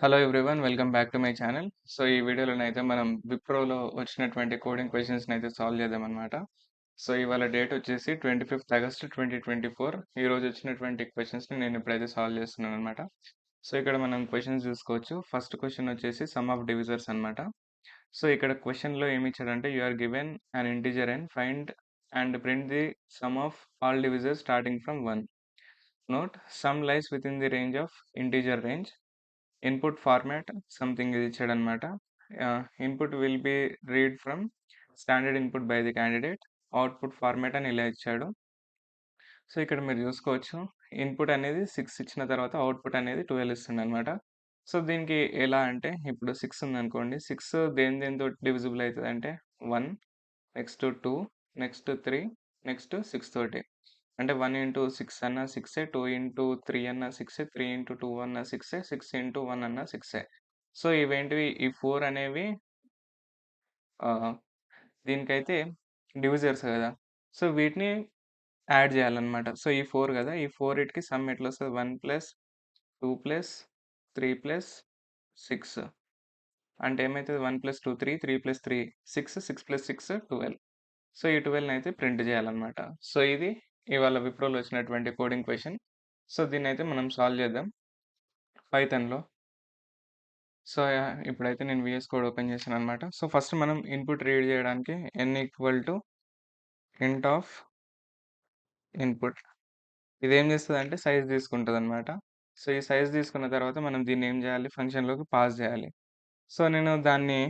Hello everyone. Welcome back to my channel. So, ఈ వీడియోలోనైతే మనం విప్రోలో వచ్చినటువంటి కోడింగ్ క్వెషన్స్‌నైతే సాల్వ్ చేద్దామనమాట. సో, ఇవాళ డేట్ వచ్చేసి 25థ్ ఆగస్ట్ 2024. ఈరోజు వచ్చినటువంటి క్వెషన్స్‌ని నేను ఇప్పుడైతే సాల్వ్ చేస్తున్నాననమాట. సో, ఇక్కడ మనం క్వెషన్స్ చూసుకోవచ్చు. ఫస్ట్ క్వెషన్ వచ్చేసి సమ్ ఆఫ్ డివిజర్స్ అనమాట. సో, ఇక్కడ క్వెషన్‌లో ఏమి ఇచ్చాడంటే you are given an integer and find and print the sum of all divisors starting from 1. Note sum lies within the range of integer range. Input format something ఇది ఇచ్చాడనమాట. Input will be read from standard input by the candidate. Output format అని ఇలా ఇచ్చాడు. So ఇక్కడ మీరు చూసుకోవచ్చు input అనేది 6 ఇచ్చిన తర్వాత అవుట్పుట్ అనేది 12 ఇస్తుంది అనమాట. సో దీనికి ఎలా అంటే ఇప్పుడు 6 ఉందనుకోండి, 6 దేనితో డివిజిబుల్ అవుతుంది అంటే 1, నెక్స్ట్ 2, నెక్స్ట్ 3, నెక్స్ట్ 6 తోటి. అంటే 1 ఇంటూ 6 అన్న 6, 2 ఇంటూ 3 అన్న 6, 3 ఇంటూ 2 అన్న 6, 6 ఇంటూ 1 అన్న 6. సో ఇవేంటివి, ఈ 4 అనేవి దీనికైతే డివిజర్స్ కదా. సో వీటిని యాడ్ చేయాలన్నమాట. సో ఈ 4 కదా, ఈ 4 ఇటికి సమ్ ఎట్లా వస్తుంది, 1 ప్లస్ 2 ప్లస్ 3 ప్లస్ 6 అంటే ఏమవుతుంది, 1 ప్లస్ 2 3, 3 ప్లస్ 3 6, 6 ప్లస్ 6 12. సో ఈ 12 అయితే ప్రింట్ చేయాలన్నమాట. సో ఇది ఇవాళ విప్రోలో వచ్చినటువంటి కోడింగ్ క్వశ్చన్. సో దీన్ని అయితే మనం సాల్వ్ చేద్దాం పైథాన్లో. సో ఇప్పుడైతే నేను విఎస్ కోడ్ ఓపెన్ చేశాను అనమాట. సో ఫస్ట్ మనం ఇన్పుట్ రీడ్ చేయడానికి n ఈక్వల్ టు ఇంట్ ఆఫ్ ఇన్పుట్. ఇదేం చేస్తుంది అంటే సైజ్ తీసుకుంటుంది అనమాట. సో ఈ సైజ్ తీసుకున్న తర్వాత మనం దీన్ని ఏం చేయాలి, ఫంక్షన్లోకి పాస్ చేయాలి. సో నేను దాన్ని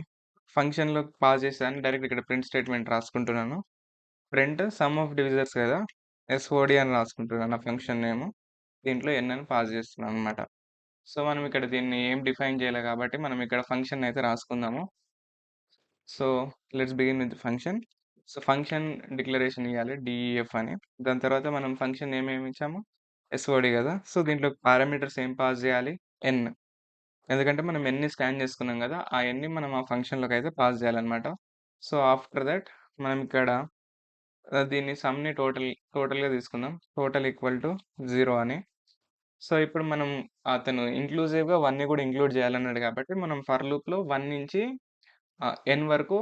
ఫంక్షన్లోకి పాస్ చేసేదాన్ని డైరెక్ట్ ఇక్కడ ప్రింట్ స్టేట్మెంట్ రాసుకుంటున్నాను. ప్రింట్ సమ్ ఆఫ్ డివిజర్స్ కదా, ఎస్ఓడి అని రాసుకుంటున్నాను నా ఫంక్షన్ నేమ్. దీంట్లో n అని పాస్ చేస్తున్నాను అనమాట. సో మనం ఇక్కడ దీన్ని ఏం డిఫైన్ చేయలే కాబట్టి మనం ఇక్కడ ఫంక్షన్ అయితే రాసుకుందాము. So let's begin with function. So function declaration ఇవ్వాలి డిఈఎఫ్ అని. దాని తర్వాత మనం ఫంక్షన్ ఏమేమి ఇచ్చాము, ఎస్ఓడి కదా. సో దీంట్లో పారామీటర్స్ ఏం పాస్ చేయాలి, ఎన్. ఎందుకంటే మనం ఎన్ని స్కాన్ చేసుకున్నాం కదా, ఆ ఎన్ని మనం ఆ ఫంక్షన్లోకి అయితే పాస్ చేయాలన్నమాట. సో ఆఫ్టర్ దట్ మనం ఇక్కడ దీన్ని సమ్ని టోటల్గా తీసుకుందాం. టోటల్ ఈక్వల్ టు 0 అని. సో ఇప్పుడు మనం అతను ఇంక్లూజివ్గా 1ని కూడా ఇంక్లూడ్ చేయాలన్నాడు కాబట్టి మనం ఫర్ లూప్లో 1 నుంచి ఎన్ వరకు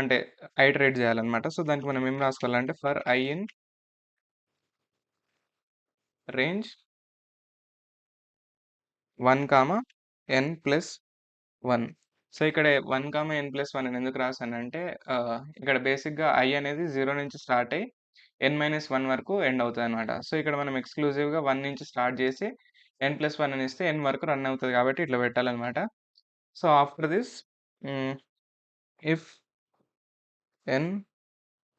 అంటే ఐటరేట్ చేయాలన్నమాట. సో దానికి మనం ఏం రాసుకోవాలంటే for I in range 1, n plus 1. So ఇక్కడ 1, n ప్లస్ 1 అని ఎందుకు రాశానంటే ఇక్కడ బేసిక్గా ఐ అనేది 0 నుంచి స్టార్ట్ అయ్యి n-1 వరకు ఎండ్ అవుతుంది అనమాట. సో ఇక్కడ మనం ఎక్స్క్లూజివ్గా 1 నుంచి స్టార్ట్ చేసి n+1 అని ఇస్తే n వరకు రన్ అవుతుంది కాబట్టి ఇట్లా పెట్టాలన్నమాట. So after this if n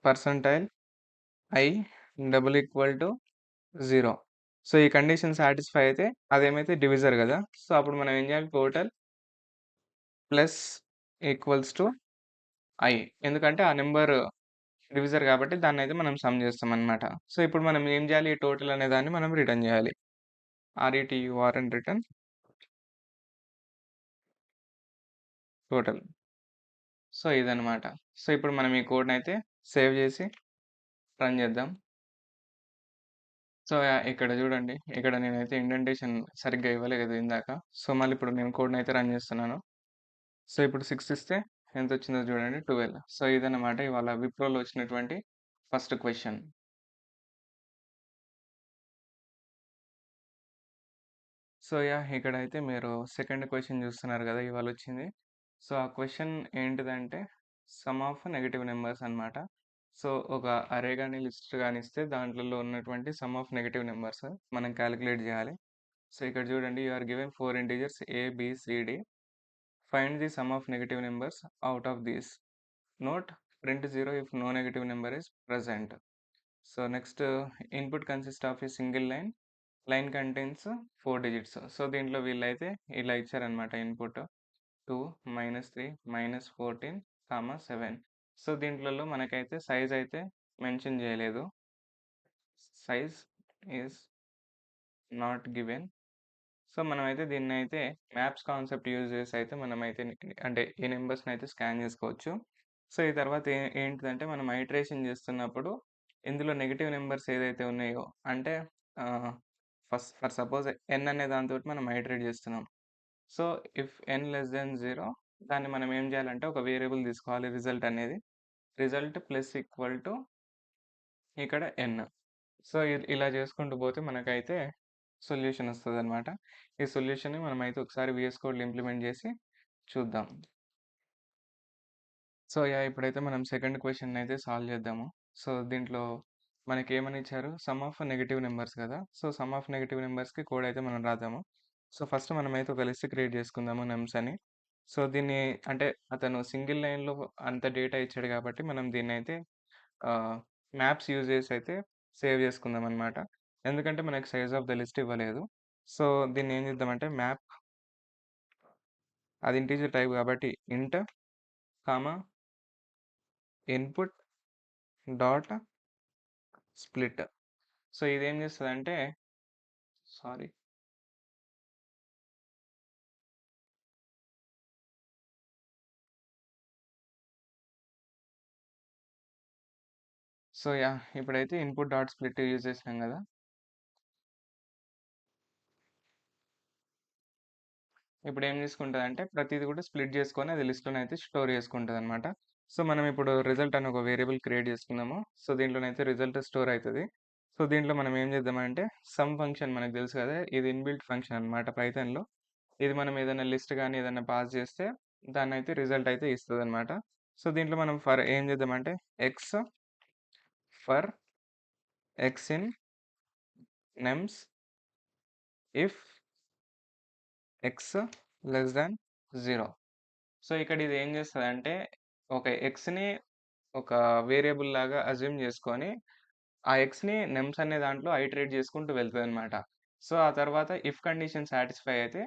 percentile I double equal to 0. So ఈ కండిషన్ సాటిస్ఫై అయితే అదేమైతే డివిజర్ కదా. సో అప్పుడు మనం ఏం చేయాలి, total plus equals to I. ఎందుకంటే ఆ నెంబర్ డివిజర్ కాబట్టి దాన్ని అయితే మనం సమ్ చేస్తాం అనమాట. సో ఇప్పుడు మనం ఏం చేయాలి, ఈ టోటల్ అనే దాన్ని మనం రిటర్న్ చేయాలి. RETURN return total. సో ఇదనమాట. సో ఇప్పుడు మనం ఈ కోడ్ని అయితే సేవ్ చేసి రన్ చేద్దాం. సో ఇక్కడ చూడండి, ఇక్కడ నేనైతే ఇండెంటేషన్ సరిగ్గా ఇవ్వలే కదా ఇందాక. సో మళ్ళీ ఇప్పుడు నేను కోడ్ని అయితే రన్ చేస్తున్నాను. సో ఇప్పుడు 6 ఇస్తే ఎంత వచ్చిందో చూడండి, 12. సో ఇదన్నమాట ఇవాళ విప్రోలో వచ్చినటువంటి ఫస్ట్ క్వశ్చన్. సో ఇక్కడైతే మీరు సెకండ్ క్వశ్చన్ చూస్తున్నారు కదా ఇవాళ వచ్చింది. సో ఆ క్వశ్చన్ ఏంటిదంటే సమ్ ఆఫ్ నెగటివ్ నెంబర్స్ అనమాట. సో ఒక అరే కానీ లిస్ట్ కానీ ఇస్తే దాంట్లో ఉన్నటువంటి సమ్ ఆఫ్ నెగటివ్ నెంబర్స్ మనం క్యాలిక్యులేట్ చేయాలి. సో ఇక్కడ చూడండి, you are given 4 integers ABCD. Find the sum of negative numbers out of these. Note print 0 if no negative number is present. So next input consists of a single line. Line contains 4 digits. So దీంట్లో వీళ్ళైతే ఇలా ఇచ్చారనమాట, input 2, -3, -14, 7. So దీంట్లో మనకైతే size అయితే mention చేయలేదు. Size is not given. So మనమైతే దీన్ని అయితే మ్యాప్స్ కాన్సెప్ట్ యూజ్ చేసి అయితే మనమైతే అంటే ఈ నెంబర్స్ని అయితే స్కాన్ చేసుకోవచ్చు. సో ఈ తర్వాత ఏంటిదంటే మనం ఐటరేషన్ చేస్తున్నప్పుడు ఇందులో నెగటివ్ నెంబర్స్ ఏదైతే ఉన్నాయో అంటే ఫర్ సపోజ్ n అనే దాంతో మనం ఐటరేట్ చేస్తున్నాం. So, if n less than 0 దాన్ని మనం ఏం చేయాలంటే ఒక వేరియబుల్ తీసుకోవాలి రిజల్ట్ అనేది. రిజల్ట్ ప్లస్ ఈక్వల్ టు ఇక్కడ n. సో, ఇలా చేసుకుంటూ పోతే మనకైతే సొల్యూషన్ వస్తదనమాట. ఈ సొల్యూషన్‌ని మనమైతే ఒకసారి వీఎస్ కోడ్‌లో ఇంప్లిమెంట్ చేసి చూద్దాం. సో, ఇప్పుడైతే మనం సెకండ్ క్వెషన్ అయితే సాల్వ్ చేద్దాము. సో, దీంట్లో మనకేమని ఇచ్చారు? సమ్ ఆఫ్ నెగెటివ్ నంబర్స్ కదా! సో, సమ్ ఆఫ్ నెగెటివ్ నంబర్స్‌కి కోడ్ అయితే మనం రాద్దాము. సో, ఫస్ట్ మనమైతే ఒక లిస్ట్ క్రియేట్ చేసుకుందాము నమ్స్ అని. సో, దీన్ని అంటే అతను సింగిల్ లైన్‌లో అంత డేటా ఇచ్చాడు కాబట్టి మనం దీన్నైతే ఆహ్, మ్యాప్స్ యూజ్ చేసి అయితే సేవ్ చేసుకుందామనమాట. ఎందుకంటే మనకు సైజ్ ఆఫ్ ద లిస్ట్ ఇవ్వలేదు. సో, దీన్ని ఏం చేద్దామంటే మ్యాప్ అది ఇంటిజర్ టైప్ కాబట్టి ఇంట్, comma input dot split. So, ఇదేం చేస్తదంటే సారీ. సో, ఇప్పుడైతే ఇన్‌పుట్ డాట్ స్ప్లిట్ యూజ్ చేసినాం గదా! ఇప్పుడేం తీసుకుంటదంటే ప్రతీది కూడా స్ప్లిట్ చేసుకొని అది లిస్ట్‌లోనైతే స్టోర్ చేసుకుంటదనమాట. సో, మనం ఇప్పుడు రిజల్ట్ అని ఒక వేరియబుల్ క్రియేట్ చేసుకుందాము. సో, దీంట్లోనైతే రిజల్ట్ స్టోర్ అయితది. సో, దీంట్లో మనం ఏం చేద్దామంటే సమ్ ఫంక్షన్ మనకు తెలుసు కదా! ఇది ఇన్‌బిల్ట్ ఫంక్షన్ అనమాట పైథాన్‌లో. ఇది మనం ఏదైనా లిస్ట్ గాని ఏదైనా పాస్ చేస్తే దాన్నైతే రిజల్ట్ అయితే ఇస్తదనమాట. సో, దీంట్లో మనం ఫర్ ఏం చేద్దామంటే x for x in nums if x less than 0. సో, ఇక్కడ ఇది ఏం చేస్తదంటే ఒక ఎక్స్‌ని ఒక వేరియబుల్ లాగా అస్యూమ్ చేసుకొని, ఆ ఎక్స్‌ని నెమ్స్ అనే దాంట్లో ఐటరేట్ చేసుకుంటూ వెళ్తదనమాట. సో, ఆ తర్వాత ఇఫ్ కండిషన్ సాటిస్ఫై అయితే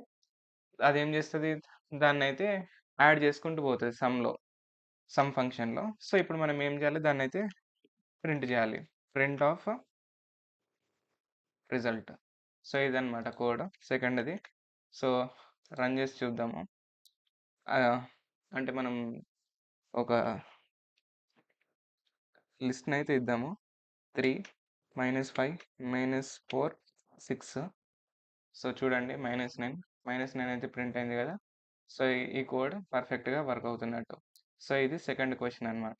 అదేం చేస్తది? దాన్నైతే యాడ్ చేసుకుంటూ పోతది సమ్‌లో. సమ్ ఫంక్షన్‌లో. సో, ఇప్పుడు మనం ఏం చేయాలి? దాన్నైతే ప్రింట్ చేయాలి. Print of result. సో, ఇదనమాట కోడ్ సెకండ్‌ది. సో, రన్ చేసి చూద్దాము. అంటే మనం ఒక లిస్ట్‌నైతే ఇద్దాము. 3, -5, -4, 6. సో, చూడండి -9, -9 అయితే ప్రింట్ అయింది కదా! సో, ఈ కోడ్ పర్ఫెక్ట్‌గా వర్క్ అవుతున్నట్టు. సో, ఇది సెకండ్ క్వెషన్ అనమాట.